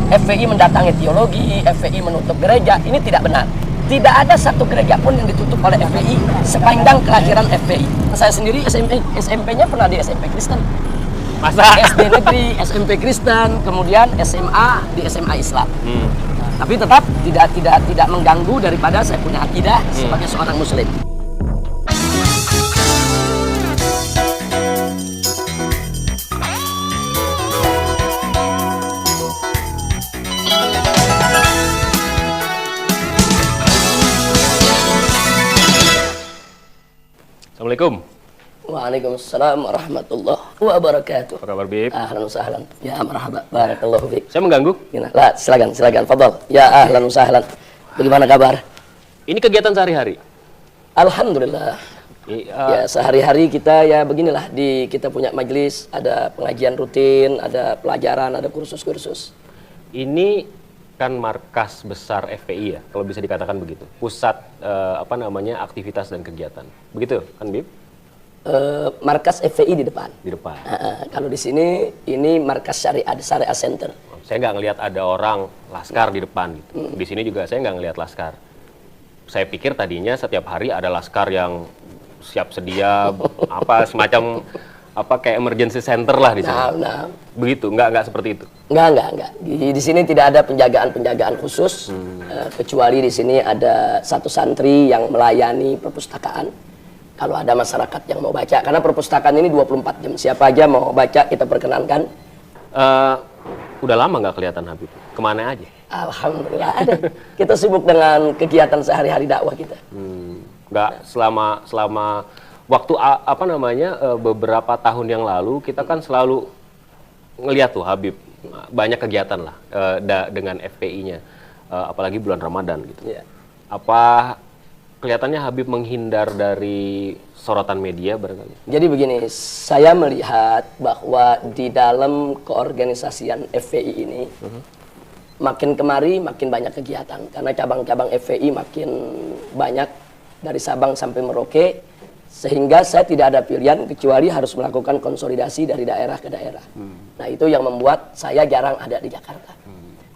FPI mendatangi teologi, FPI menutup gereja. Ini tidak benar. Tidak ada satu gereja pun yang ditutup oleh FPI sepanjang kelahiran FPI. Saya sendiri SMP-nya pernah di SMP Kristen. Masa? SD negeri, SMP Kristen, kemudian SMA di SMA Islam. Tapi tetap tidak mengganggu daripada saya punya akidah sebagai seorang Muslim. Assalamualaikum. Waalaikumsalam warahmatullahi wabarakatuh. Apa kabar, Bib? Ahlan wa sahlan. Ya marhaba. Barakallahu fiik. Saya mengganggu? Lah, silakan. Fadhal. Ya ahlan wa sahlan. Bagaimana kabar? Ini kegiatan sehari-hari? Alhamdulillah. Ya, sehari-hari kita ya beginilah, kita punya majelis, ada pengajian rutin, ada pelajaran, ada kursus-kursus. Ini kan markas besar FPI ya, kalau bisa dikatakan begitu. Pusat aktivitas dan kegiatan. Begitu kan, Bib? Markas FPI di depan. Di depan. Kalau di sini ini markas syariah center. Saya nggak ngelihat ada orang laskar di depan gitu. Di sini juga saya nggak ngelihat laskar. Saya pikir tadinya setiap hari ada laskar yang siap sedia semacam kayak emergency center lah di sini. Nah. Begitu, nggak seperti itu. Enggak. Di sini tidak ada penjagaan khusus, kecuali di sini ada satu santri yang melayani perpustakaan. Kalau ada masyarakat yang mau baca, karena perpustakaan ini 24 jam. Siapa aja mau baca kita perkenankan. Udah lama nggak kelihatan Habib. Kemana aja? Alhamdulillah ada. Kita sibuk dengan kegiatan sehari-hari dakwah kita. Nggak selama waktu beberapa tahun yang lalu kita kan selalu ngelihat tuh Habib banyak kegiatan lah dengan FPI-nya, apalagi bulan Ramadan gitu. Yeah. Apa kelihatannya Habib menghindar dari sorotan media barangkali? Jadi begini, saya melihat bahwa di dalam keorganisasian FPI ini makin kemari makin banyak kegiatan, karena cabang-cabang FPI makin banyak dari Sabang sampai Merauke. Sehingga saya tidak ada pilihan kecuali harus melakukan konsolidasi dari daerah ke daerah. Nah itu yang membuat saya jarang ada di Jakarta.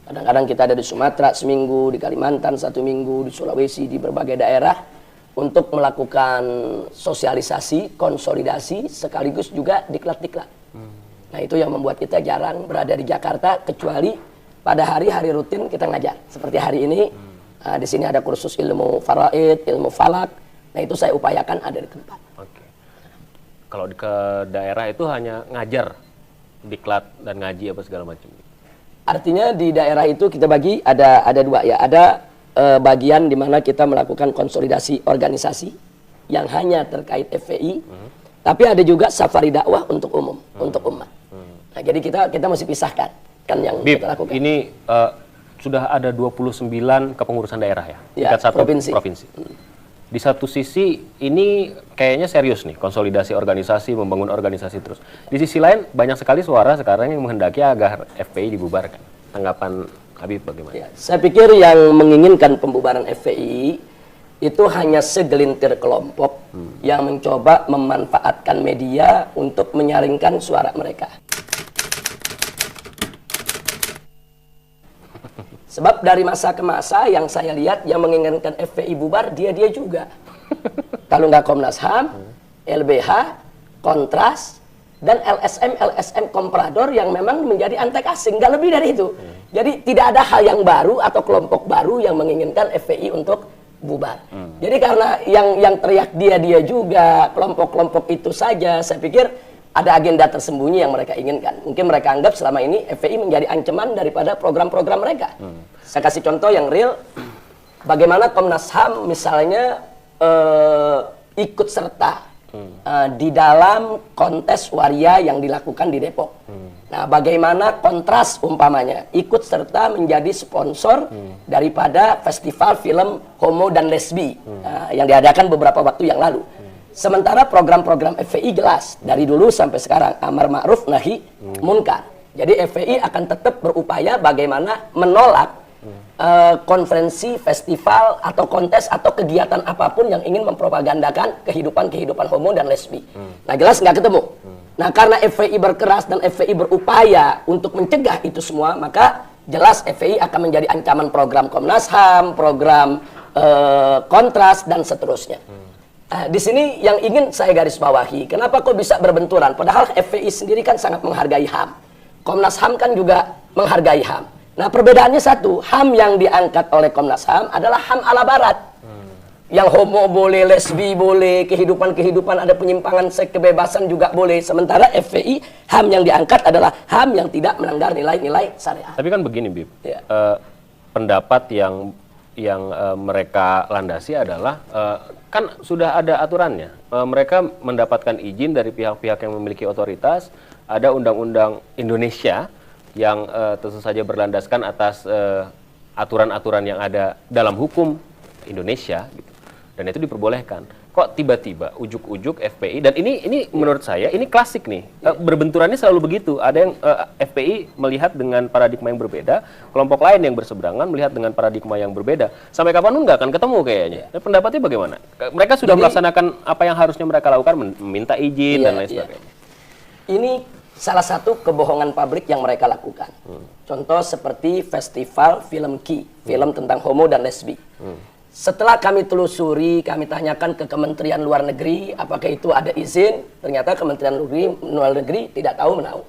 Kadang-kadang kita ada di Sumatera seminggu, di Kalimantan 1 minggu, di Sulawesi, di berbagai daerah untuk melakukan sosialisasi, konsolidasi, sekaligus juga diklat-diklat. Nah itu yang membuat kita jarang berada di Jakarta, kecuali pada hari-hari rutin kita ngajar. Seperti hari ini, di sini ada kursus ilmu faraid, ilmu falak. Nah itu saya upayakan ada di tempat. Oke. Kalau ke daerah itu hanya ngajar, diklat dan ngaji apa segala macam. Artinya di daerah itu kita bagi ada dua ya. Ada bagian di mana kita melakukan konsolidasi organisasi yang hanya terkait FPI, tapi ada juga safari dakwah untuk umum, untuk umat. Nah jadi kita mesti pisahkan kan yang Bib, kita lakukan. Ini sudah ada 29 kepengurusan daerah ya, tingkat satu provinsi. Di satu sisi ini kayaknya serius nih, konsolidasi organisasi, membangun organisasi terus. Di sisi lain banyak sekali suara sekarang yang menghendaki agar FPI dibubarkan. Tanggapan Habib bagaimana? Ya, saya pikir yang menginginkan pembubaran FPI itu hanya segelintir kelompok yang mencoba memanfaatkan media untuk menyaringkan suara mereka. Sebab dari masa ke masa yang saya lihat yang menginginkan FPI bubar, dia juga. Kalau nggak Komnas HAM, LBH, Kontras, dan LSM Komprador yang memang menjadi antek asing. Nggak lebih dari itu. Jadi tidak ada hal yang baru atau kelompok baru yang menginginkan FPI untuk bubar. Jadi karena yang teriak dia juga, kelompok-kelompok itu saja, saya pikir ada agenda tersembunyi yang mereka inginkan. Mungkin mereka anggap selama ini FPI menjadi ancaman daripada program-program mereka. Saya kasih contoh yang real, bagaimana Komnas HAM misalnya ikut serta di dalam kontes waria yang dilakukan di Depok. Nah, bagaimana Kontras umpamanya ikut serta menjadi sponsor daripada festival film homo dan lesbi yang diadakan beberapa waktu yang lalu. Sementara program-program FPI jelas dari dulu sampai sekarang amar ma'ruf nahi munkar. Jadi FPI akan tetap berupaya bagaimana menolak konferensi, festival atau kontes atau kegiatan apapun yang ingin mempropagandakan kehidupan homo dan lesbi. Nah jelas nggak ketemu. Nah karena FPI berkeras dan FPI berupaya untuk mencegah itu semua, maka jelas FPI akan menjadi ancaman program Komnas HAM, program Kontras, dan seterusnya. Di sini yang ingin saya garis bawahi, kenapa kok bisa berbenturan? Padahal FPI sendiri kan sangat menghargai HAM. Komnas HAM kan juga menghargai HAM. Nah, perbedaannya satu, HAM yang diangkat oleh Komnas HAM adalah HAM ala Barat. Yang homo boleh, lesbi boleh, kehidupan-kehidupan ada penyimpangan seks, kebebasan juga boleh. Sementara FPI, HAM yang diangkat adalah HAM yang tidak melanggar nilai-nilai syariat. Tapi kan begini, Bib. Ya. Pendapat yang mereka landasi adalah kan sudah ada aturannya. Mereka mendapatkan izin dari pihak-pihak yang memiliki otoritas. Ada undang-undang Indonesia yang tentu saja berlandaskan atas aturan-aturan yang ada dalam hukum Indonesia, gitu. Dan itu diperbolehkan. Kok tiba-tiba ujuk-ujuk FPI, dan ini menurut saya ini klasik nih, berbenturannya selalu begitu. Ada yang FPI melihat dengan paradigma yang berbeda, kelompok lain yang berseberangan melihat dengan paradigma yang berbeda. Sampai kapanpun nggak akan ketemu kayaknya. Pendapatnya bagaimana? Mereka sudah melaksanakan apa yang harusnya mereka lakukan, meminta izin dan lain sebagainya. Ini salah satu kebohongan publik yang mereka lakukan. Contoh seperti festival film Ki, film tentang homo dan lesbi. Setelah kami telusuri, kami tanyakan ke Kementerian Luar Negeri, apakah itu ada izin? Ternyata Kementerian Luar Negeri tidak tahu menahu.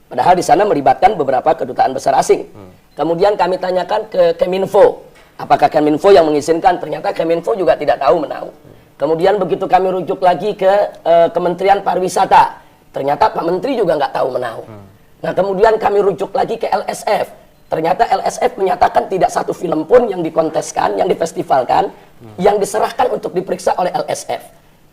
Padahal di sana melibatkan beberapa kedutaan besar asing. Kemudian kami tanyakan ke Keminfo, apakah Keminfo yang mengizinkan? Ternyata Keminfo juga tidak tahu menahu. Kemudian begitu kami rujuk lagi ke Kementerian Pariwisata, ternyata Pak Menteri juga nggak tahu menahu. Nah, kemudian kami rujuk lagi ke LSF. Ternyata LSF menyatakan tidak satu film pun yang dikonteskan, yang difestivalkan, yang diserahkan untuk diperiksa oleh LSF.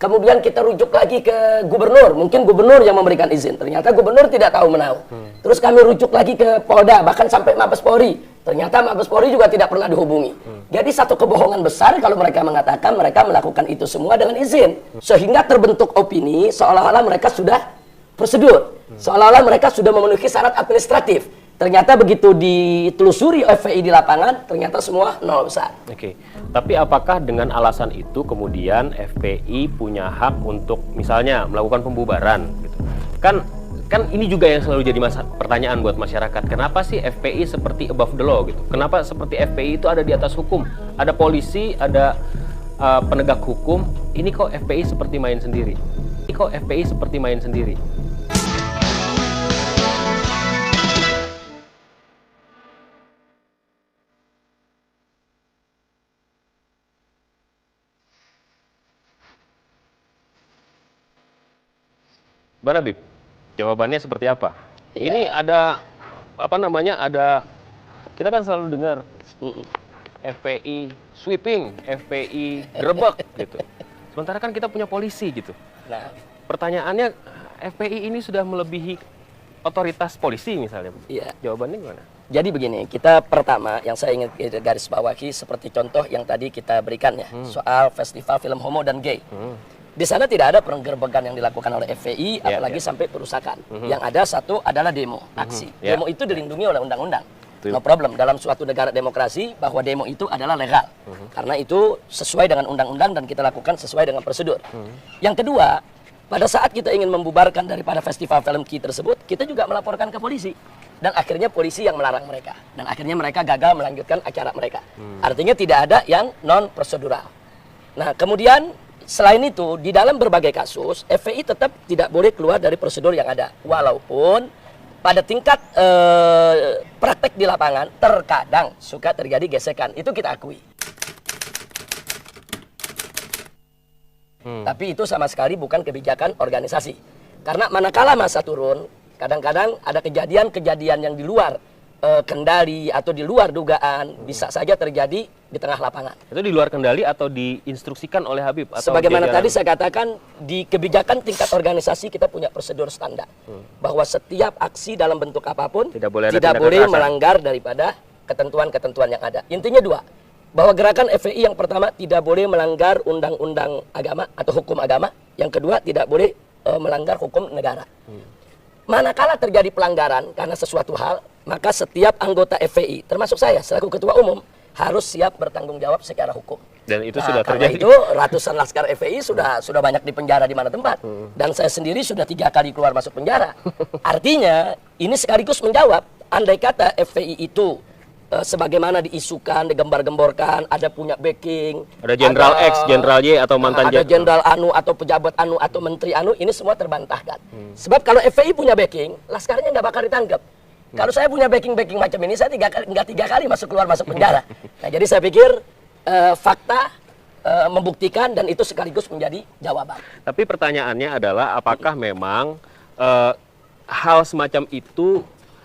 Kemudian kita rujuk lagi ke gubernur, mungkin gubernur yang memberikan izin. Ternyata gubernur tidak tahu menahu. Terus kami rujuk lagi ke Polda, bahkan sampai Mabes Polri. Ternyata Mabes Polri juga tidak pernah dihubungi. Jadi satu kebohongan besar kalau mereka mengatakan mereka melakukan itu semua dengan izin. Sehingga terbentuk opini seolah-olah mereka sudah prosedur. Seolah-olah mereka sudah memenuhi syarat administratif. Ternyata begitu ditelusuri FPI di lapangan, ternyata semua nol besar. Oke, tapi apakah dengan alasan itu kemudian FPI punya hak untuk misalnya melakukan pembubaran? Gitu? Kan ini juga yang selalu jadi pertanyaan buat masyarakat. Kenapa sih FPI seperti above the law gitu? Kenapa seperti FPI itu ada di atas hukum? Ada polisi, ada penegak hukum. Ini kok FPI seperti main sendiri? Ini kok FPI seperti main sendiri? Bagaimana, Bib? Jawabannya seperti apa? Ya. Ini ada kita kan selalu dengar FPI sweeping, FPI gerebek gitu. Sementara kan kita punya polisi gitu. Nah, pertanyaannya FPI ini sudah melebihi otoritas polisi misalnya. Iya. Jawabannya gimana? Jadi begini, kita pertama yang saya ingin garis bawahi seperti contoh yang tadi kita berikan ya, soal festival film homo dan gay. Di sana tidak ada penggerbekan yang dilakukan oleh FPI, apalagi sampai perusakan. Yang ada satu adalah demo, aksi. Demo itu dilindungi oleh undang-undang. No problem, dalam suatu negara demokrasi bahwa demo itu adalah legal. Karena itu sesuai dengan undang-undang dan kita lakukan sesuai dengan prosedur. Yang kedua, pada saat kita ingin membubarkan daripada festival film Ki tersebut, kita juga melaporkan ke polisi. Dan akhirnya polisi yang melarang mereka. Dan akhirnya mereka gagal melanjutkan acara mereka. Artinya tidak ada yang non-prosedural. Nah, kemudian selain itu, di dalam berbagai kasus, FPI tetap tidak boleh keluar dari prosedur yang ada. Walaupun pada tingkat praktek di lapangan, terkadang suka terjadi gesekan. Itu kita akui. Tapi itu sama sekali bukan kebijakan organisasi. Karena manakala masa turun, kadang-kadang ada kejadian-kejadian yang di luar kendali atau di luar dugaan, bisa saja terjadi di tengah lapangan. Itu di luar kendali atau diinstruksikan oleh Habib? Atau sebagaimana tadi saya katakan, di kebijakan tingkat organisasi kita punya prosedur standar. Bahwa setiap aksi dalam bentuk apapun tidak boleh melanggar daripada ketentuan-ketentuan yang ada. Intinya dua, bahwa gerakan FPI yang pertama tidak boleh melanggar undang-undang agama atau hukum agama. Yang kedua tidak boleh melanggar hukum negara. Manakala terjadi pelanggaran karena sesuatu hal, maka setiap anggota FPI, termasuk saya selaku ketua umum, harus siap bertanggung jawab secara hukum. Dan itu sudah terjadi. Itu ratusan laskar FPI sudah banyak dipenjara di mana tempat. Dan saya sendiri sudah 3 kali keluar masuk penjara. Artinya ini sekaligus menjawab andai kata FPI itu sebagaimana diisukan, digembar-gemborkan, ada punya backing, ada jenderal X, jenderal Y atau mantan ada jenderal anu atau pejabat anu atau menteri anu, ini semua terbantahkan. Sebab kalau FPI punya backing, laskarnya nggak bakal ditangkap. Kalau saya punya backing macam ini, saya nggak tiga kali masuk penjara. Nah, jadi saya pikir fakta membuktikan dan itu sekaligus menjadi jawaban. Tapi pertanyaannya adalah apakah memang hal semacam itu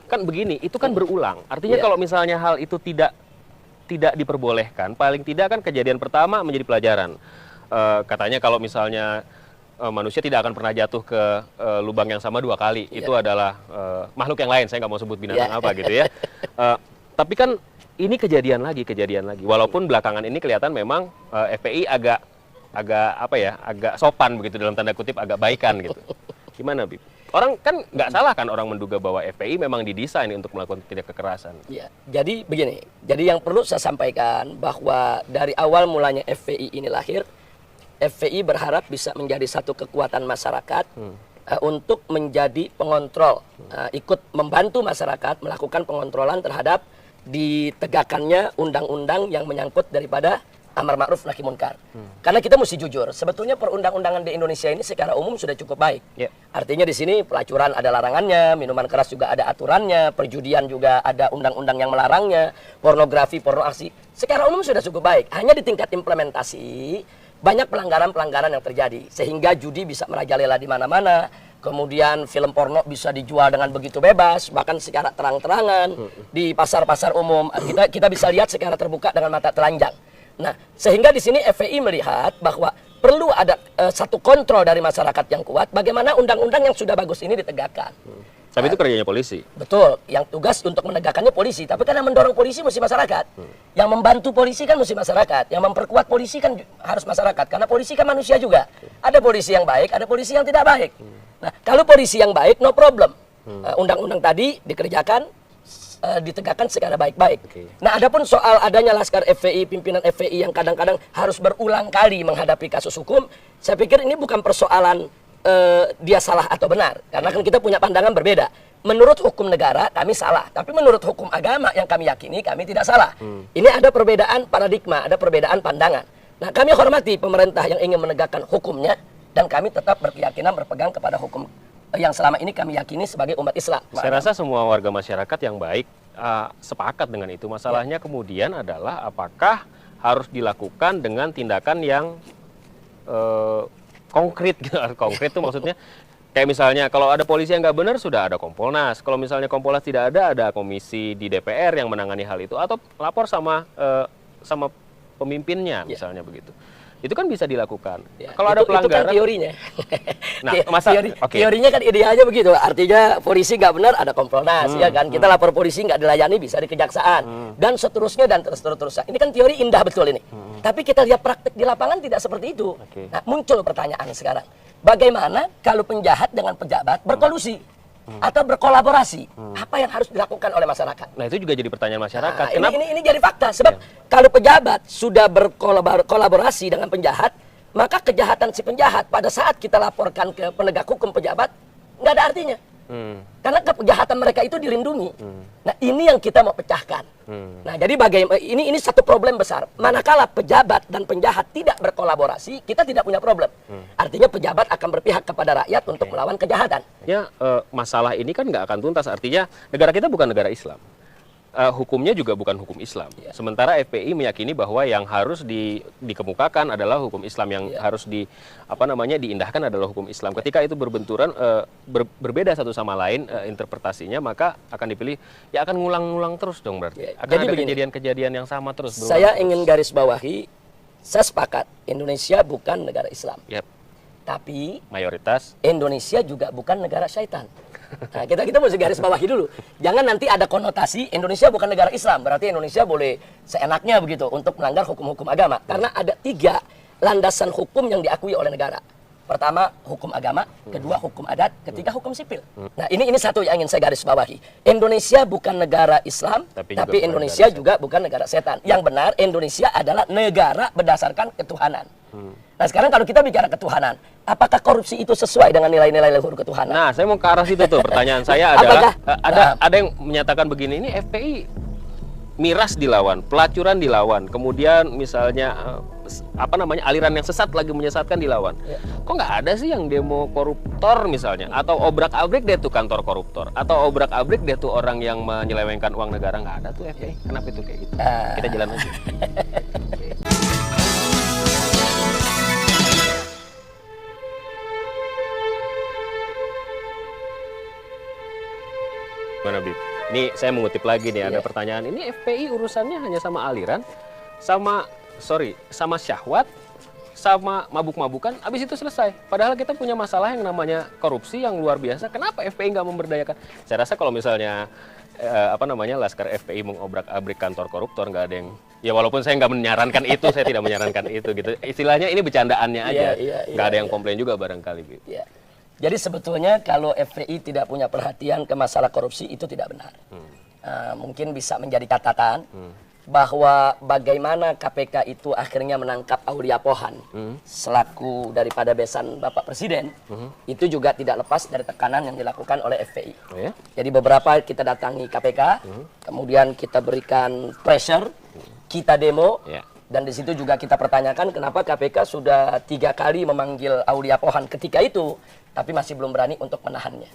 kan begini, itu kan berulang. Artinya kalau misalnya hal itu tidak diperbolehkan, paling tidak kan kejadian pertama menjadi pelajaran. Katanya kalau misalnya manusia tidak akan pernah jatuh ke lubang yang sama 2 kali, itu adalah makhluk yang lain. Saya nggak mau sebut binatang apa gitu ya. Tapi kan ini kejadian lagi. Walaupun belakangan ini kelihatan memang FPI agak sopan begitu, dalam tanda kutip agak baikan gitu. Gimana, Bib? Orang kan nggak salah kan orang menduga bahwa FPI memang didesain untuk melakukan tindak kekerasan. Ya, jadi begini. Jadi yang perlu saya sampaikan bahwa dari awal mulanya FPI ini lahir, FPI berharap bisa menjadi satu kekuatan masyarakat untuk menjadi pengontrol, ikut membantu masyarakat melakukan pengontrolan terhadap ditegakkannya undang-undang yang menyangkut daripada amar ma'ruf nahi munkar. Karena kita mesti jujur, sebetulnya perundang-undangan di Indonesia ini secara umum sudah cukup baik. Artinya di sini pelacuran ada larangannya, minuman keras juga ada aturannya, perjudian juga ada undang-undang yang melarangnya, pornografi, pornoaksi, secara umum sudah cukup baik. Hanya di tingkat implementasi banyak pelanggaran-pelanggaran yang terjadi, sehingga judi bisa merajalela di mana-mana. Kemudian film porno bisa dijual dengan begitu bebas, bahkan secara terang-terangan di pasar-pasar umum. Kita bisa lihat secara terbuka dengan mata telanjang. Nah, sehingga di sini FPI melihat bahwa perlu ada satu kontrol dari masyarakat yang kuat, bagaimana undang-undang yang sudah bagus ini ditegakkan. Tapi itu kerjanya polisi. Betul, yang tugas untuk menegakkannya polisi, tapi kan yang mendorong polisi mesti masyarakat. Yang membantu polisi kan mesti masyarakat, yang memperkuat polisi kan harus masyarakat, karena polisi kan manusia juga. Ada polisi yang baik, ada polisi yang tidak baik. Nah, kalau polisi yang baik, no problem. Undang-undang tadi dikerjakan, ditegakkan secara baik-baik. Nah, adapun soal adanya laskar FPI, pimpinan FPI yang kadang-kadang harus berulang kali menghadapi kasus hukum, saya pikir ini bukan persoalan dia salah atau benar, karena kan kita punya pandangan berbeda. Menurut hukum negara kami salah, tapi menurut hukum agama yang kami yakini kami tidak salah. Ini ada perbedaan paradigma, ada perbedaan pandangan. Nah, kami hormati pemerintah yang ingin menegakkan hukumnya, dan kami tetap berkeyakinan berpegang kepada hukum yang selama ini kami yakini sebagai umat Islam. Saya rasa semua warga masyarakat yang baik sepakat dengan itu. Masalahnya kemudian adalah apakah harus dilakukan dengan tindakan yang konkret gitu. Konkret itu maksudnya kayak misalnya kalau ada polisi yang nggak benar sudah ada Kompolnas. Kalau misalnya Kompolnas tidak ada komisi di DPR yang menangani hal itu, atau lapor sama pemimpinnya misalnya begitu. Itu kan bisa dilakukan. Kalau ada pelanggaran, itu kan teorinya. Nah, teorinya kan idealnya begitu. Artinya polisi nggak benar ada Kompolnas, ya kan? Kita lapor polisi nggak dilayani bisa di kejaksaan dan seterusnya dan terus-terusan. Ini kan teori indah betul ini. Tapi kita lihat praktik di lapangan tidak seperti itu. Nah, muncul pertanyaan sekarang. Bagaimana kalau penjahat dengan pejabat berkolusi? Atau berkolaborasi, apa yang harus dilakukan oleh masyarakat? Nah, itu juga jadi pertanyaan masyarakat. Nah, ini jadi fakta, sebab kalau pejabat sudah berkolaborasi dengan penjahat, maka kejahatan si penjahat pada saat kita laporkan ke penegak hukum pejabat, nggak ada artinya. Karena kejahatan mereka itu dilindungi. Nah, ini yang kita mau pecahkan. Nah, jadi bagaimana ini satu problem besar. Manakala pejabat dan penjahat tidak berkolaborasi, kita tidak punya problem. Artinya pejabat akan berpihak kepada rakyat untuk melawan kejahatan. Ya, masalah ini kan nggak akan tuntas. Artinya negara kita bukan negara Islam. Hukumnya juga bukan hukum Islam. Sementara FPI meyakini bahwa yang harus dikemukakan adalah hukum Islam, yang harus diindahkan adalah hukum Islam. Ketika itu berbenturan, berbeda satu sama lain interpretasinya, maka akan dipilih ya akan ngulang-ngulang terus dong berarti. Akan ada kejadian-kejadian yang sama terus. Saya ingin garis bawahi, saya sepakat Indonesia bukan negara Islam. Tapi mayoritas Indonesia juga bukan negara syaitan. Nah, kita mesti garis bawahi dulu. Jangan nanti ada konotasi Indonesia bukan negara Islam, berarti Indonesia boleh seenaknya begitu untuk melanggar hukum-hukum agama. Karena ada 3 landasan hukum yang diakui oleh negara. Pertama, hukum agama, kedua hukum adat, ketiga hukum sipil. Nah, ini satu yang ingin saya garis bawahi. Indonesia bukan negara Islam, tapi Indonesia juga bukan negara setan. Yang benar, Indonesia adalah negara berdasarkan ketuhanan. Nah sekarang kalau kita bicara ketuhanan, apakah korupsi itu sesuai dengan nilai-nilai luhur ketuhanan? Nah, saya mau ke arah situ tuh. Pertanyaan saya adalah, ada yang menyatakan begini, ini FPI miras dilawan, pelacuran dilawan, kemudian misalnya aliran yang sesat lagi menyesatkan dilawan. Kok nggak ada sih yang demo koruptor misalnya, atau obrak-abrik dia tuh kantor koruptor, atau obrak-abrik dia tuh orang yang menyelewengkan uang negara? Nggak ada tuh FPI. Kenapa itu kayak gitu? Kita jalan aja. Gimana, Bib? Ini saya mengutip lagi nih, ada pertanyaan. Ini FPI urusannya hanya sama aliran, sama syahwat, sama mabuk-mabukan, habis itu selesai. Padahal kita punya masalah yang namanya korupsi yang luar biasa. Kenapa FPI nggak memberdayakan? Saya rasa kalau misalnya Laskar FPI mengobrak-abrik kantor koruptor, nggak ada yang, ya walaupun saya nggak menyarankan itu, saya tidak menyarankan itu gitu. Istilahnya ini bercandaannya aja, nggak ada yang komplain juga barangkali. Bib. Jadi sebetulnya kalau FPI tidak punya perhatian ke masalah korupsi itu tidak benar. Mungkin bisa menjadi catatan bahwa bagaimana KPK itu akhirnya menangkap Aulia Pohan selaku daripada besan Bapak Presiden, itu juga tidak lepas dari tekanan yang dilakukan oleh FPI. Jadi beberapa kita datangi KPK, kemudian kita berikan pressure, kita demo, dan di situ juga kita pertanyakan kenapa KPK sudah 3 kali memanggil Aulia Pohan ketika itu, tapi masih belum berani untuk menahannya.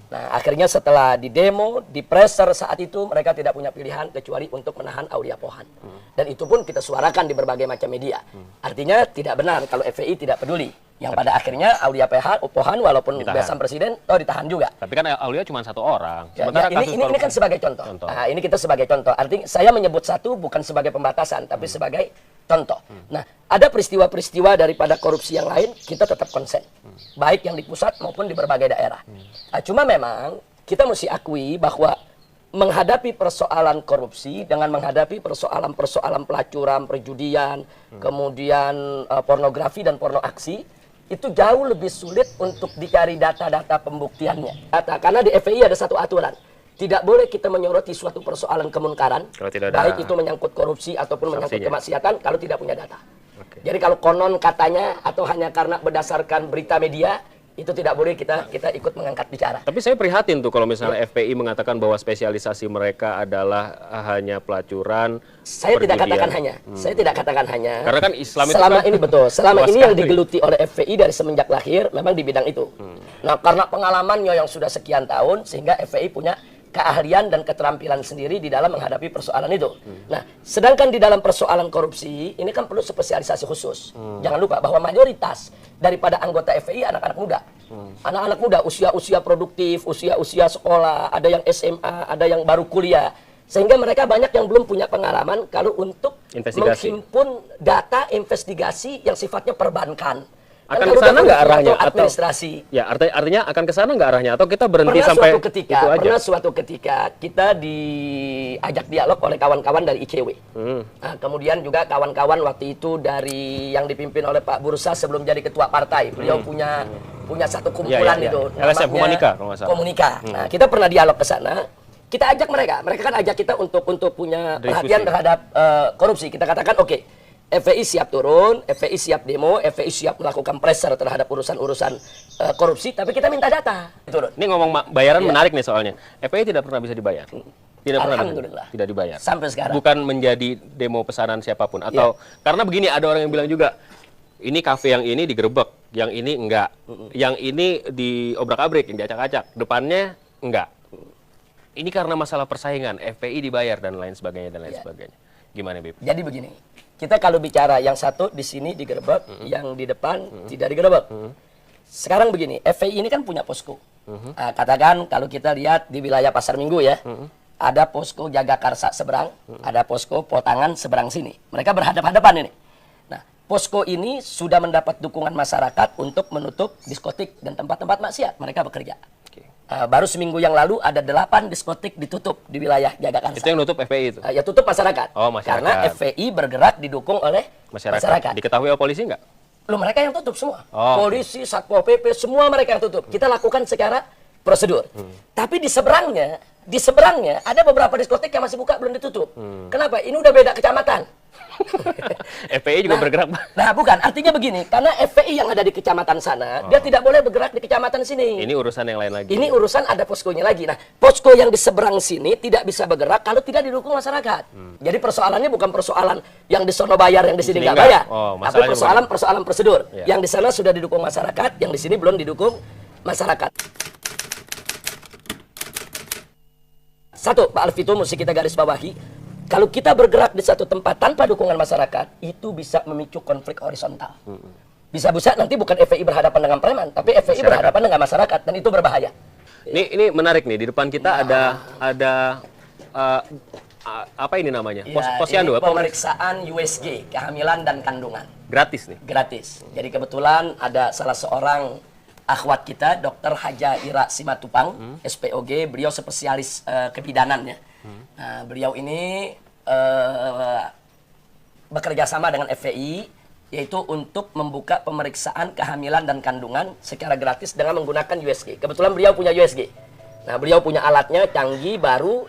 Nah, akhirnya setelah didemo, di-pressure saat itu, mereka tidak punya pilihan kecuali untuk menahan Aulia Pohan. Dan itu pun kita suarakan di berbagai macam media. Artinya tidak benar kalau FPI tidak peduli. Yang pada akhirnya Aulia Pohan walaupun besan presiden, ditahan juga. Tapi kan Aulia cuma 1 orang. Ini kan sebagai contoh. Nah, ini kita sebagai contoh. Artinya saya menyebut satu bukan sebagai pembatasan, tapi sebagai contoh. Nah, ada peristiwa-peristiwa daripada korupsi yang lain, kita tetap konsen. Baik yang di pusat maupun di berbagai daerah. Cuma memang kita mesti akui bahwa menghadapi persoalan korupsi dengan menghadapi persoalan pelacuran, perjudian, kemudian pornografi dan porno aksi, itu jauh lebih sulit untuk dicari data-data pembuktiannya. Karena di FPI ada satu aturan. Tidak boleh kita menyoroti suatu persoalan kemunkaran, baik itu menyangkut korupsi ataupun menyangkut kemaksiatan, kalau tidak punya data. Jadi kalau konon katanya atau hanya karena berdasarkan berita media, itu tidak boleh kita ikut mengangkat bicara. Tapi saya prihatin tuh kalau misalnya FPI mengatakan bahwa spesialisasi mereka adalah hanya pelacuran. Saya tidak katakan hanya. Saya tidak katakan hanya. Karena kan Islam itu selama ini betul. Selama ini yang digeluti oleh FPI dari semenjak lahir memang di bidang itu. Nah, karena pengalamannya yang sudah sekian tahun sehingga FPI punya keahlian dan keterampilan sendiri di dalam menghadapi persoalan itu. Nah, sedangkan di dalam persoalan korupsi, ini kan perlu spesialisasi khusus. Jangan lupa bahwa mayoritas daripada anggota FPI anak-anak muda. Anak-anak muda, usia-usia produktif, usia-usia sekolah, ada yang SMA, ada yang baru kuliah. Sehingga mereka banyak yang belum punya pengalaman kalau untuk menghimpun data investigasi yang sifatnya perbankan. Akan ke sana nggak arahnya atau administrasi? Ya, artinya akan ke sana nggak arahnya atau kita berhenti sampai itu aja? Pernah suatu ketika kita diajak dialog oleh kawan-kawan dari ICW. Nah, kemudian juga kawan-kawan waktu itu dari yang dipimpin oleh Pak Bursa sebelum jadi ketua partai. Beliau punya satu kumpulan itu LSM namanya Komunika. Nah, kita pernah dialog ke sana. Kita ajak mereka kan ajak kita untuk punya perhatian terhadap korupsi. Kita katakan oke. FPI siap turun, FPI siap demo, FPI siap melakukan pressure terhadap urusan-urusan korupsi, tapi kita minta data. Ini ngomong bayaran menarik nih soalnya. FPI tidak pernah bisa dibayar. Tidak pernah. Tidak dibayar. Sampai sekarang. Bukan menjadi demo pesanan siapapun atau karena begini ada orang yang bilang juga ini kafe yang ini digerebek, yang ini enggak. Yang ini diobrak-abrik, yang diacak-acak, depannya enggak. Ini karena masalah persaingan, FPI dibayar dan lain sebagainya sebagainya. Gimana, Bib? Jadi begini. Kita kalau bicara yang satu di sini digerebek, yang di depan tidak digerebek. Sekarang begini, FPI ini kan punya posko. Nah, katakan kalau kita lihat di wilayah Pasar Minggu ya, ada posko Jagakarsa seberang, ada posko Potangan seberang sini. Mereka berhadapan-hadapan ini. Nah, posko ini sudah mendapat dukungan masyarakat untuk menutup diskotik dan tempat-tempat maksiat. Mereka bekerja. Baru seminggu yang lalu ada 8 diskotik ditutup di wilayah Jagakarsa. Itu yang nutup FPI itu? Ya tutup masyarakat. Oh, masyarakat. Karena FPI bergerak didukung oleh masyarakat. Diketahui oleh polisi nggak? Loh, mereka yang tutup semua. Polisi, Satpol PP, semua mereka yang tutup. Kita lakukan secara prosedur. Tapi di seberangnya di seberangnya ada beberapa diskotek yang masih buka belum ditutup. Kenapa? Ini udah beda kecamatan. FPI juga bergerak. Nah, bukan. Artinya begini, karena FPI yang ada di kecamatan sana, dia tidak boleh bergerak di kecamatan sini. Ini urusan yang lain lagi. Ini urusan ada poskonya lagi. Nah, posko yang di seberang sini tidak bisa bergerak kalau tidak didukung masyarakat. Jadi persoalannya bukan persoalan yang di sono bayar, yang di sini nggak bayar. Tapi persoalan prosedur. Yang di sana sudah didukung masyarakat, yang di sini belum didukung masyarakat. Satu, Pak Alvito, mesti kita garis bawahi. Kalau kita bergerak di satu tempat tanpa dukungan masyarakat, itu bisa memicu konflik horizontal. Bisa-bisa nanti bukan FPI berhadapan dengan preman, tapi FPI berhadapan dengan masyarakat, dan itu berbahaya. Ini menarik nih, di depan kita ada apa ini namanya? Posyandu, pemeriksaan USG, kehamilan dan kandungan. Gratis nih? Gratis. Jadi kebetulan ada salah seorang akhwat kita, Dr. Haja Ira Simatupang, SPOG, beliau spesialis kebidanan ya. Nah, beliau ini bekerja sama dengan FPI, yaitu untuk membuka pemeriksaan kehamilan dan kandungan secara gratis dengan menggunakan USG. Kebetulan beliau punya USG. Nah, beliau punya alatnya canggih, baru,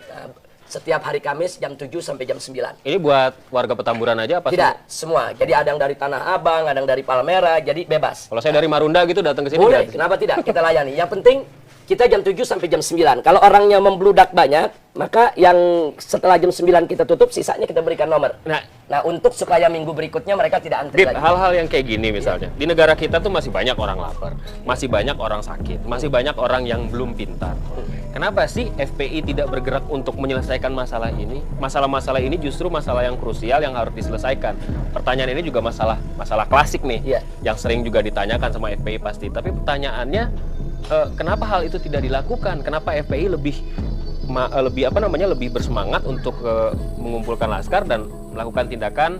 setiap hari Kamis jam 7 sampai jam 9. Ini buat warga Petamburan aja apa? Tidak, semua. Jadi ada yang dari Tanah Abang, ada yang dari Palmera, jadi bebas. Kalau saya dari Marunda gitu datang ke sini boleh, gratis. kenapa tidak? Kita layani. Yang penting kita jam 7 sampai jam 9. Kalau orangnya membludak banyak, maka yang setelah jam 9 kita tutup, sisanya kita berikan nomor. Nah, untuk supaya minggu berikutnya mereka tidak antri lagi. Hal-hal yang kayak gini misalnya. Di negara kita tuh masih banyak orang lapar, masih banyak orang sakit, masih banyak orang yang belum pintar. Kenapa sih FPI tidak bergerak untuk menyelesaikan masalah ini? Masalah-masalah ini justru masalah yang krusial yang harus diselesaikan. Pertanyaan ini juga masalah klasik nih, yang sering juga ditanyakan sama FPI pasti. Tapi pertanyaannya, kenapa hal itu tidak dilakukan? Kenapa FPI lebih bersemangat untuk mengumpulkan laskar dan melakukan tindakan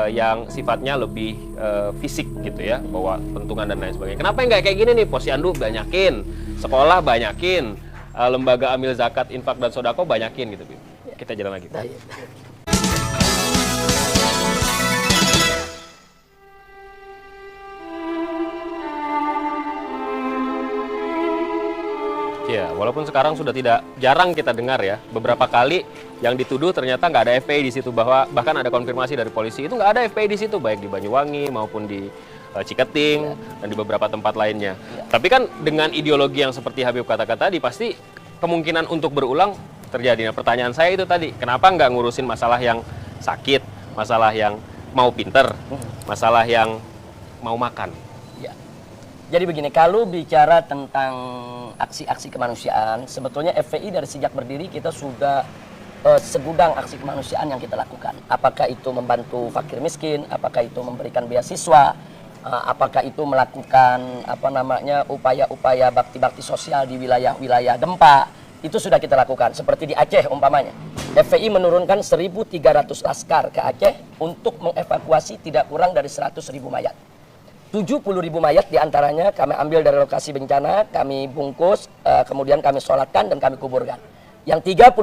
yang sifatnya lebih fisik gitu ya, bawa pentungan dan lain sebagainya. Kenapa nggak kayak gini nih? Posyandu banyakin, sekolah banyakin, lembaga amil zakat, infak dan sodako banyakin gitu. Kita jalan lagi. Ya, walaupun sekarang sudah tidak jarang kita dengar ya, beberapa kali yang dituduh ternyata nggak ada FPI di situ, bahkan ada konfirmasi dari polisi itu nggak ada FPI di situ, baik di Banyuwangi maupun di Ciketing dan di beberapa tempat lainnya. Tapi kan dengan ideologi yang seperti Habib katakan tadi, pasti kemungkinan untuk berulang terjadi. Nah, pertanyaan saya itu tadi, kenapa nggak ngurusin masalah yang sakit, masalah yang mau pinter, masalah yang mau makan? Jadi begini, kalau bicara tentang aksi-aksi kemanusiaan, sebetulnya FPI dari sejak berdiri kita sudah segudang aksi kemanusiaan yang kita lakukan. Apakah itu membantu fakir miskin, apakah itu memberikan beasiswa, apakah itu melakukan upaya-upaya bakti-bakti sosial di wilayah-wilayah gempa, itu sudah kita lakukan. Seperti di Aceh umpamanya, FPI menurunkan 1.300 laskar ke Aceh untuk mengevakuasi tidak kurang dari 100.000 mayat. 70.000 mayat diantaranya kami ambil dari lokasi bencana, kami bungkus, kemudian kami sholatkan dan kami kuburkan. Yang 30.000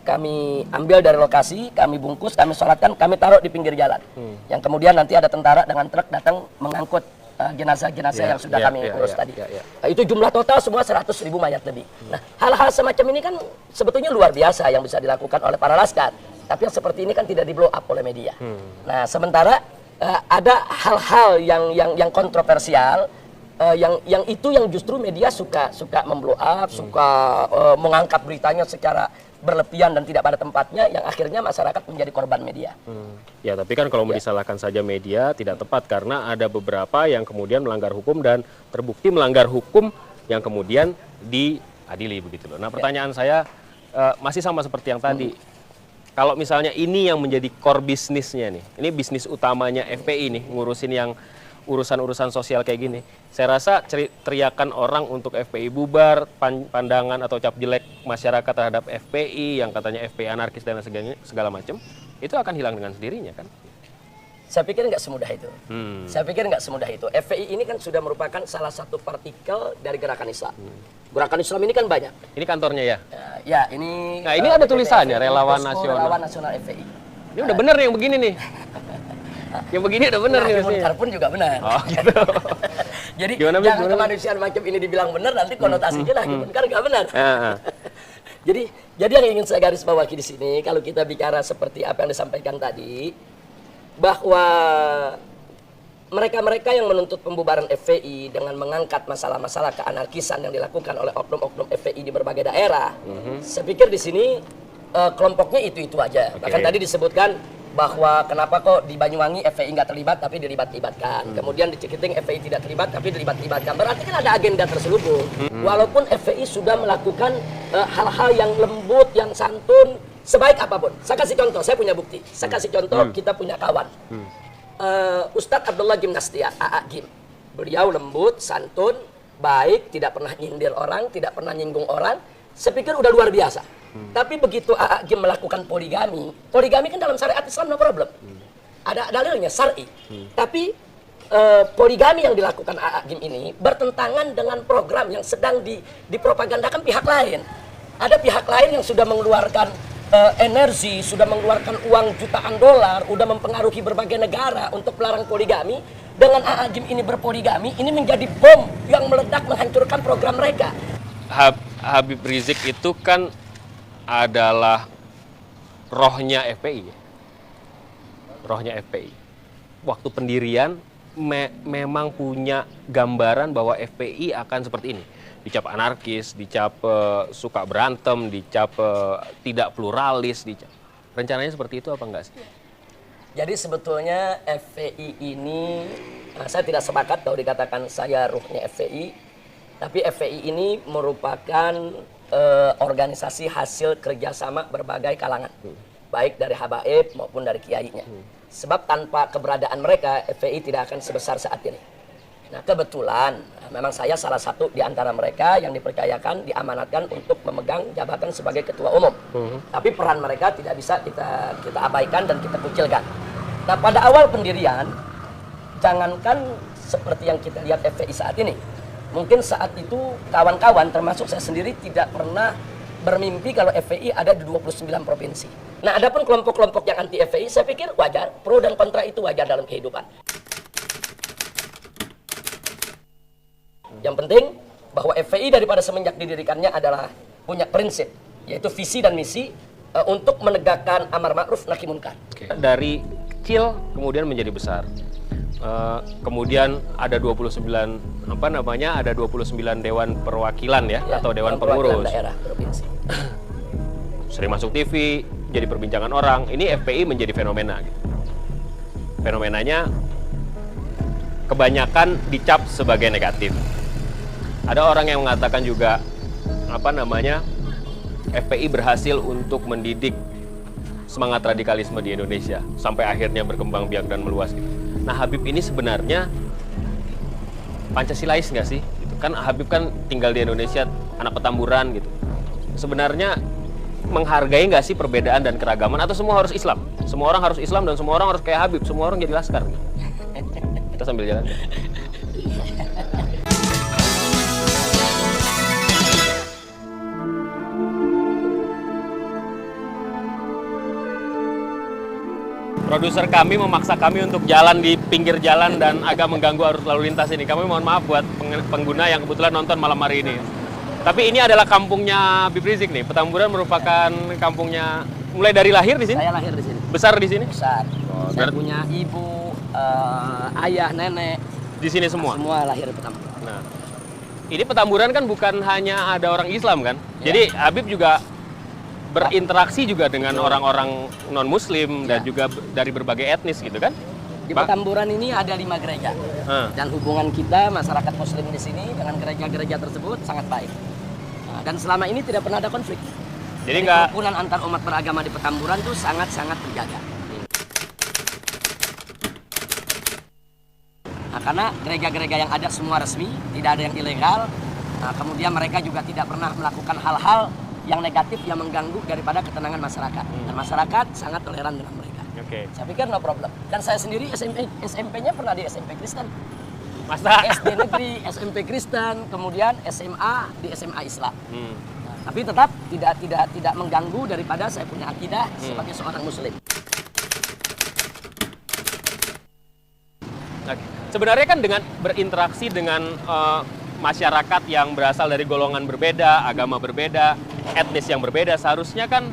kami ambil dari lokasi, kami bungkus, kami sholatkan, kami taruh di pinggir jalan. Yang kemudian nanti ada tentara dengan truk datang mengangkut jenazah-jenazah yang sudah kami urus tadi. Itu jumlah total semua 100.000 mayat lebih. Nah, hal-hal semacam ini kan sebetulnya luar biasa yang bisa dilakukan oleh para laskar. Tapi yang seperti ini kan tidak di-blow up oleh media. Nah, sementara ada hal-hal yang kontroversial, yang justru media suka memblow up, suka mengangkat beritanya secara berlebihan dan tidak pada tempatnya, yang akhirnya masyarakat menjadi korban media. Ya, tapi kan kalau mau disalahkan saja media tidak tepat, karena ada beberapa yang kemudian melanggar hukum dan terbukti melanggar hukum yang kemudian diadili begitu loh. Nah, pertanyaan saya masih sama seperti yang tadi. Kalau misalnya ini yang menjadi core bisnisnya nih, ini bisnis utamanya FPI nih, ngurusin yang urusan-urusan sosial kayak gini. Saya rasa teriakan orang untuk FPI bubar, pandangan atau cap jelek masyarakat terhadap FPI, yang katanya FPI anarkis dan segala macam, itu akan hilang dengan sendirinya kan? Saya pikir nggak semudah itu. Saya pikir nggak semudah itu. FPI ini kan sudah merupakan salah satu partikel dari gerakan Islam. Gerakan Islam ini kan banyak. Ini kantornya ya? Ya, ini. Nah, ini ada tulisannya, Relawan Nasional. Relawan Nasional FPI. Ini udah bener nih yang begini nih. Yang begini udah bener nih. Munkar pun juga benar. Oh, gitu. Jadi jangan kemanusiaan macam ini dibilang benar, nanti konotasinya lagi munkar nggak benar. Jadi yang ingin saya garis bawahi di sini, kalau kita bicara seperti apa yang disampaikan tadi, bahwa mereka-mereka yang menuntut pembubaran FPI dengan mengangkat masalah-masalah keanarkisan yang dilakukan oleh oknum-oknum FPI di berbagai daerah, saya pikir di sini kelompoknya itu-itu aja. Bahkan tadi disebutkan bahwa kenapa kok di Banyuwangi FPI nggak terlibat tapi dilibat-libatkan. Kemudian di Cikiting FPI tidak terlibat tapi dilibat-libatkan. Berarti kan ada agenda terselubung. Walaupun FPI sudah melakukan hal-hal yang lembut, yang santun, sebaik apapun. Saya kasih contoh, saya punya bukti. Saya kasih contoh, kita punya kawan. Ustadz Abdullah Gimnastia, AA Gim. Beliau lembut, santun, baik, tidak pernah nyindir orang, tidak pernah nyinggung orang. Saya pikir udah luar biasa. Tapi begitu AA Gim melakukan poligami kan dalam syariat Islam no problem. Ada dalilnya syar'i. Tapi poligami yang dilakukan AA Gim ini bertentangan dengan program yang sedang dipropagandakan pihak lain. Ada pihak lain yang sudah mengeluarkan energi, sudah mengeluarkan uang jutaan dolar, sudah mempengaruhi berbagai negara untuk melarang poligami. Dengan AA Gim ini berpoligami, ini menjadi bom yang meledak menghancurkan program mereka. Habib Rizik itu kan adalah rohnya FPI. Rohnya FPI. Waktu pendirian memang punya gambaran bahwa FPI akan seperti ini. Dicap anarkis, dicap suka berantem, dicap tidak pluralis, rencananya seperti itu apa enggak sih? Jadi sebetulnya FPI ini, saya tidak sepakat kalau dikatakan saya ruhnya FPI, tapi FPI ini merupakan organisasi hasil kerjasama berbagai kalangan, baik dari habaib maupun dari kiainya. Sebab tanpa keberadaan mereka, FPI tidak akan sebesar saat ini. Nah kebetulan, memang saya salah satu di antara mereka yang dipercayakan, diamanatkan untuk memegang jabatan sebagai ketua umum. Tapi peran mereka tidak bisa kita abaikan dan kita kucilkan. Nah pada awal pendirian, jangankan seperti yang kita lihat FPI saat ini, mungkin saat itu kawan-kawan termasuk saya sendiri tidak pernah bermimpi kalau FPI ada di 29 provinsi. Nah, adapun kelompok-kelompok yang anti FPI saya pikir wajar, pro dan kontra itu wajar dalam kehidupan. Yang penting bahwa FPI daripada semenjak didirikannya adalah punya prinsip, yaitu visi dan misi untuk menegakkan amar ma'ruf nahi munkar. Dari kecil kemudian menjadi besar. Kemudian ada 29 ada 29 dewan perwakilan ya atau dewan pengurus daerah provinsi. Sering masuk TV, jadi perbincangan orang. Ini FPI menjadi fenomena gitu. Fenomenanya kebanyakan dicap sebagai negatif. Ada orang yang mengatakan juga FPI berhasil untuk mendidik semangat radikalisme di Indonesia sampai akhirnya berkembang biak dan meluas gitu. Nah Habib ini sebenarnya Pancasilais nggak sih? Gitu. Kan Habib kan tinggal di Indonesia, anak Petamburan gitu. Sebenarnya menghargai nggak sih perbedaan dan keragaman atau semua harus Islam? Semua orang harus Islam dan semua orang harus kayak Habib, semua orang jadi laskar. Gitu. Kita sambil jalan. Produser kami memaksa kami untuk jalan di pinggir jalan dan agak mengganggu arus lalu lintas ini. Kami mohon maaf buat pengguna yang kebetulan nonton malam hari ini. Tapi ini adalah kampungnya Habib Rizik nih. Petamburan merupakan kampungnya mulai dari lahir di sini? Saya lahir di sini. Besar di sini? Besar. Saya punya ibu, ayah, nenek. Di sini semua? Semua lahir di Petamburan. Nah, ini Petamburan kan bukan hanya ada orang Islam kan? Ya. Jadi Habib juga berinteraksi juga dengan orang-orang non-muslim dan juga dari berbagai etnis gitu kan? Di Petamburan ini ada 5 gereja. Dan hubungan kita masyarakat muslim di sini dengan gereja-gereja tersebut sangat baik. Nah, dan selama ini tidak pernah ada konflik. Jadi kerukunan antar umat beragama di Petamburan itu sangat-sangat terjaga. Nah, karena gereja-gereja yang ada semua resmi, tidak ada yang ilegal. Nah, kemudian mereka juga tidak pernah melakukan hal-hal yang negatif yang mengganggu daripada ketenangan masyarakat. Dan masyarakat sangat toleran dengan mereka. Saya pikir no problem. Dan saya sendiri SMP-nya pernah di SMP Kristen. Masa? SD negeri, SMP Kristen, kemudian SMA di SMA Islam. Nah, tapi tetap tidak mengganggu daripada saya punya akidah sebagai seorang muslim. Sebenarnya kan dengan berinteraksi dengan masyarakat yang berasal dari golongan berbeda, agama berbeda, etnis yang berbeda seharusnya kan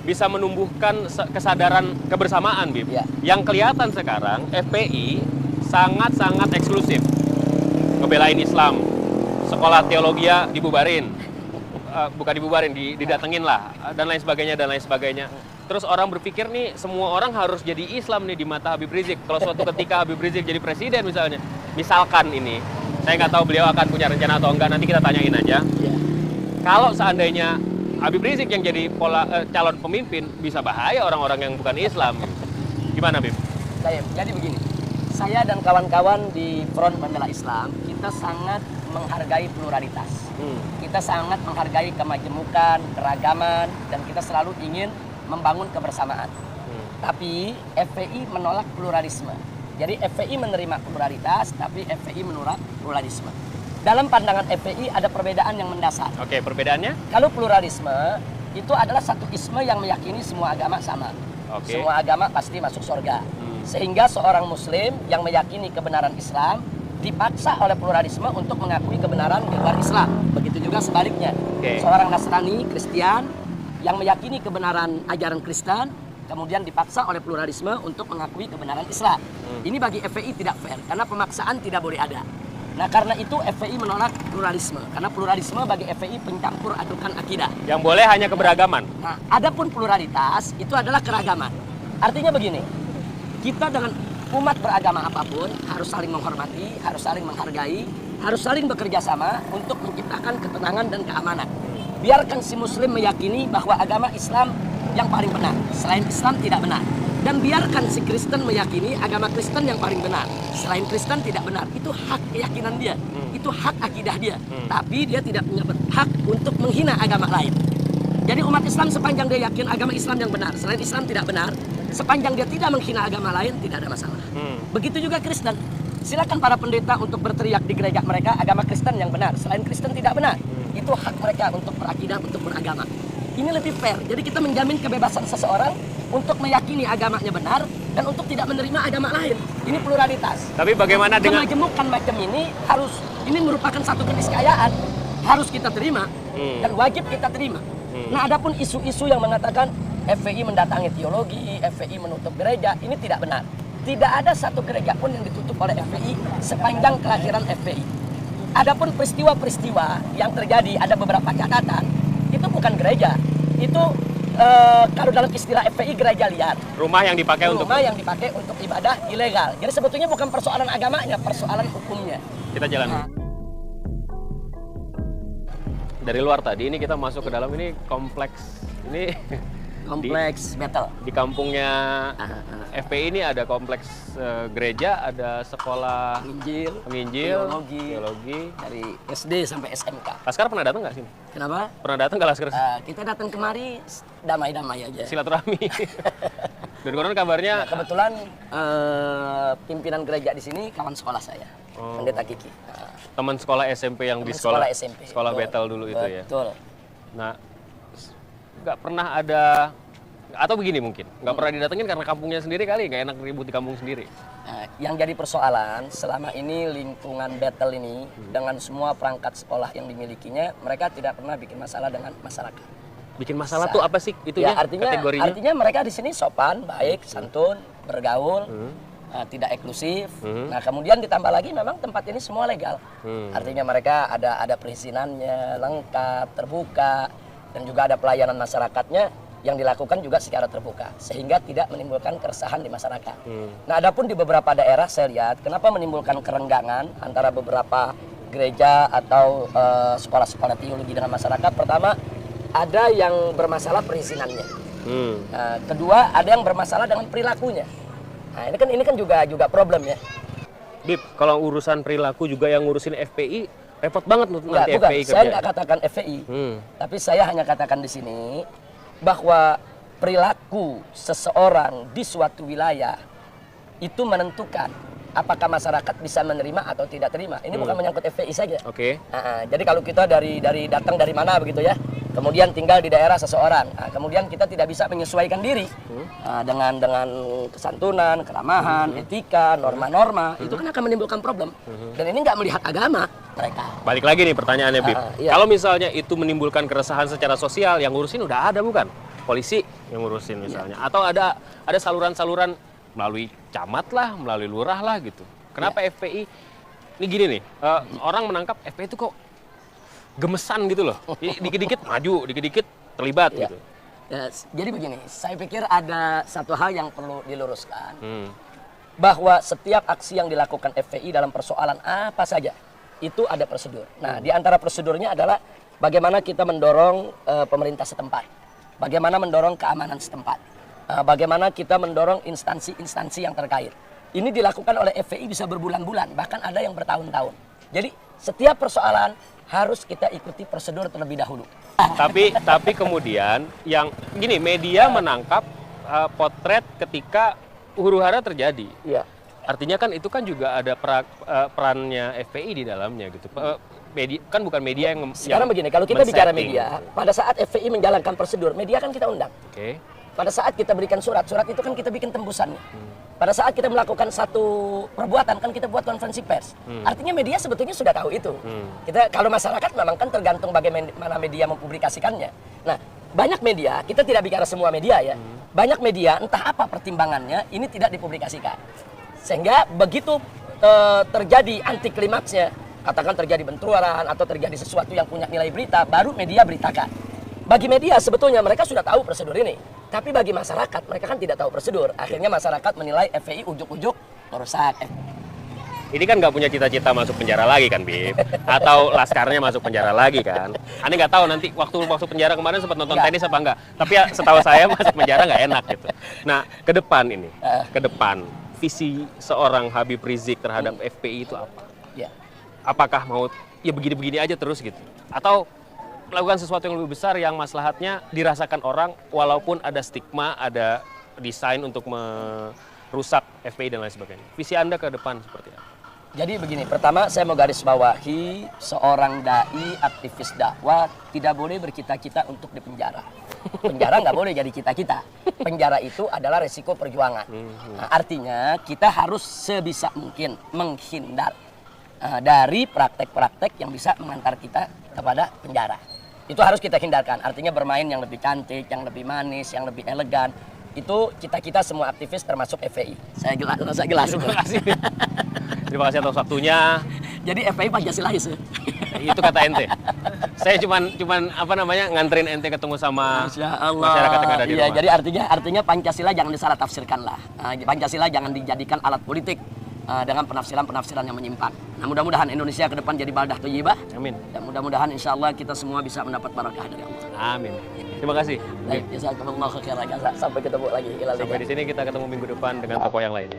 bisa menumbuhkan kesadaran kebersamaan, Bib. Ya. Yang kelihatan sekarang FPI sangat-sangat eksklusif. Ngebelain Islam. Sekolah teologi dibubarin. Bukan dibubarin, didatengin lah. Dan lain sebagainya, dan lain sebagainya. Terus orang berpikir nih, semua orang harus jadi Islam nih di mata Habib Rizik. Kalau suatu ketika Habib Rizik jadi presiden misalnya. Misalkan ini, saya nggak tahu beliau akan punya rencana atau enggak, nanti kita tanyain aja. Ya. Kalau seandainya Habib Rizik yang jadi calon pemimpin, bisa bahaya orang-orang yang bukan Islam. Gimana, Bib? Jadi begini, saya dan kawan-kawan di Front Pembela Islam, kita sangat menghargai pluralitas. Kita sangat menghargai kemajemukan, keragaman, dan kita selalu ingin membangun kebersamaan. Tapi FPI menolak pluralisme. Jadi FPI menerima pluralitas, tapi FPI menolak pluralisme. Dalam pandangan FPI ada perbedaan yang mendasar. Oke, perbedaannya? Kalau pluralisme itu adalah satu isme yang meyakini semua agama sama. Oke. Semua agama pasti masuk surga. Sehingga seorang muslim yang meyakini kebenaran Islam dipaksa oleh pluralisme untuk mengakui kebenaran di luar Islam. Begitu juga sebaliknya. Oke. Seorang Nasrani, Kristen yang meyakini kebenaran ajaran Kristen kemudian dipaksa oleh pluralisme untuk mengakui kebenaran Islam. Ini bagi FPI tidak fair karena pemaksaan tidak boleh ada. Nah, karena itu FPI menolak pluralisme. Karena pluralisme bagi FPI pencampur adukan akidah. Yang boleh hanya keberagaman. Nah, adapun pluralitas itu adalah keragaman. Artinya begini, kita dengan umat beragama apapun harus saling menghormati, harus saling menghargai, harus saling bekerja sama untuk menciptakan ketenangan dan keamanan. Biarkan si muslim meyakini bahwa agama Islam yang paling benar, selain Islam tidak benar. Dan biarkan si Kristen meyakini agama Kristen yang paling benar, selain Kristen tidak benar. Itu hak keyakinan dia, itu hak akidah dia. Tapi dia tidak punya hak untuk menghina agama lain. Jadi umat Islam sepanjang dia yakin agama Islam yang benar, selain Islam tidak benar, sepanjang dia tidak menghina agama lain, tidak ada masalah. Begitu juga Kristen. Silakan para pendeta untuk berteriak di gereja mereka agama Kristen yang benar, selain Kristen tidak benar. Itu hak mereka untuk berakidah, untuk beragama. Ini lebih fair. Jadi kita menjamin kebebasan seseorang untuk meyakini agamanya benar dan untuk tidak menerima agama lain. Ini pluralitas. Tapi bagaimana dengan kemajemukan macam ini merupakan satu keniscayaan, harus kita terima dan wajib kita terima. Nah, adapun isu-isu yang mengatakan FPI mendatangi teologi, FPI menutup gereja, ini tidak benar. Tidak ada satu gereja pun yang ditutup oleh FPI sepanjang kelahiran FPI. Adapun peristiwa-peristiwa yang terjadi, ada beberapa catatan, itu bukan gereja. Itu kalau dalam istilah FPI gereja liar. Rumah yang dipakai untuk ibadah ilegal. Jadi sebetulnya bukan persoalan agamanya, persoalan hukumnya. Kita jalan. Dari luar tadi ini kita masuk ke dalam, ini kompleks. Ini kompleks battle. Di kampungnya FPI ini ada kompleks gereja, ada sekolah penginjil, teologi dari SD sampai SMK. Laskar pernah datang nggak sini? Kenapa? Pernah datang ke Laskar? Kita datang kemari damai-damai aja. Silaturahmi. Dan konon kabarnya kebetulan pimpinan gereja di sini kawan sekolah saya, Pendeta Kiki. Teman sekolah SMP yang di sekolah SMP. Sekolah Betel dulu itu ya. Betul. Nah, nggak pernah ada, atau begini mungkin, nggak pernah didatengin karena kampungnya sendiri kali, nggak enak ribut di kampung sendiri. Nah, yang jadi persoalan selama ini lingkungan Betel ini dengan semua perangkat sekolah yang dimilikinya, mereka tidak pernah bikin masalah dengan masyarakat. Bikin masalah tuh apa sih itunya? Ya, kategorinya? Artinya mereka di sini sopan, baik, santun, bergaul, tidak eksklusif. Nah, kemudian ditambah lagi memang tempat ini semua legal. Artinya mereka ada perizinannya lengkap, terbuka, dan juga ada pelayanan masyarakatnya yang dilakukan juga secara terbuka, sehingga tidak menimbulkan keresahan di masyarakat. Nah, adapun di beberapa daerah saya lihat kenapa menimbulkan kerenggangan antara beberapa gereja atau sekolah-sekolah teologi dengan masyarakat. Pertama, ada yang bermasalah perizinannya. Kedua, ada yang bermasalah dengan perilakunya. Nah, ini kan juga problem ya. Bib, kalau urusan perilaku juga yang ngurusin FPI repot banget nanti bukan, FPI kerja. Saya nggak katakan FPI, tapi saya hanya katakan di sini bahwa perilaku seseorang di suatu wilayah itu menentukan apakah masyarakat bisa menerima atau tidak terima. Ini bukan menyangkut FPI saja. Oke. Jadi kalau kita datang dari mana begitu ya, kemudian tinggal di daerah seseorang, kemudian kita tidak bisa menyesuaikan diri dengan kesantunan, keramahan, etika, norma-norma, itu kan akan menimbulkan problem. Dan ini nggak melihat agama. mereka. Balik lagi nih pertanyaannya, Bib. Iya. Kalau misalnya itu menimbulkan keresahan secara sosial, yang ngurusin udah ada bukan? Polisi yang ngurusin misalnya. Atau ada saluran-saluran melalui camat lah, melalui lurah lah gitu. Kenapa FPI, ini gini nih, orang menangkap FPI itu kok gemesan gitu loh. Dikit-dikit maju, dikit-dikit terlibat gitu. Ya, jadi begini, saya pikir ada satu hal yang perlu diluruskan. Bahwa setiap aksi yang dilakukan FPI dalam persoalan apa saja, itu ada prosedur. Nah, di antara prosedurnya adalah bagaimana kita mendorong pemerintah setempat, bagaimana mendorong keamanan setempat, bagaimana kita mendorong instansi-instansi yang terkait. Ini dilakukan oleh FPI bisa berbulan-bulan, bahkan ada yang bertahun-tahun. Jadi setiap persoalan harus kita ikuti prosedur terlebih dahulu. Tapi kemudian yang gini, media menangkap potret ketika huru-hara terjadi. Iya. Artinya kan itu kan juga ada perannya FPI di dalamnya gitu. Media kan bukan media yang sekarang begini, kalau kita bicara media, pada saat FPI menjalankan prosedur, media kan kita undang. Oke. Pada saat kita berikan surat itu kan kita bikin tembusannya. Pada saat kita melakukan satu perbuatan kan kita buat konferensi pers. Artinya media sebetulnya sudah tahu itu. Kita kalau masyarakat memang kan tergantung bagaimana media mempublikasikannya. Nah, banyak media, kita tidak bicara semua media ya. Banyak media entah apa pertimbangannya ini tidak dipublikasikan. Sehingga begitu terjadi anti klimaksnya, katakan terjadi benturan atau terjadi sesuatu yang punya nilai berita, baru media beritakan. Bagi media sebetulnya mereka sudah tahu prosedur ini. Tapi bagi masyarakat, mereka kan tidak tahu prosedur. Akhirnya masyarakat menilai FPI ujuk-ujuk merusak. Ini kan nggak punya cita-cita masuk penjara lagi kan, Bib? Atau laskarnya masuk penjara lagi kan? Aneh nggak tahu nanti waktu masuk penjara kemarin sempat nonton tenis apa enggak. Tapi ya setahu saya masuk penjara nggak enak gitu. Nah, ke depan ini, ke depan visi seorang Habib Rizik terhadap FPI itu apa? Ya. Apakah mau ya begini-begini aja terus gitu? Atau melakukan sesuatu yang lebih besar yang maslahatnya dirasakan orang walaupun ada stigma, ada desain untuk merusak FPI dan lain sebagainya. Visi Anda ke depan seperti apa? Jadi begini, pertama saya mau garis bawahi seorang dai, aktivis dakwah tidak boleh bercita-cita untuk dipenjara. Penjara nggak boleh jadi cita-cita. Penjara itu adalah resiko perjuangan. Nah, artinya kita harus sebisa mungkin menghindar dari praktek-praktek yang bisa mengantar kita kepada penjara. Itu harus kita hindarkan. Artinya bermain yang lebih cantik, yang lebih manis, yang lebih elegan. Itu kita semua aktivis termasuk FPI. Saya jelas. Terima kasih. Terima kasih atas waktunya. Jadi FPI Pancasilais. Itu kata ente. Saya cuman apa namanya nganterin ente ketemu sama masyarakat yang ada di rumah. Jadi artinya Pancasila jangan disalah tafsirkan lah. Pancasila jangan dijadikan alat politik dengan penafsiran yang menyimpang. Nah, mudah-mudahan Indonesia ke depan jadi baldah thayyibah. Amin. Dan mudah-mudahan insya Allah kita semua bisa mendapat barakah dari Allah. Amin. Terima kasih. Baik, jazakumullahu khairan. Sampai ketemu lagi. Sampai di sini kita ketemu minggu depan dengan tokoh yang lainnya.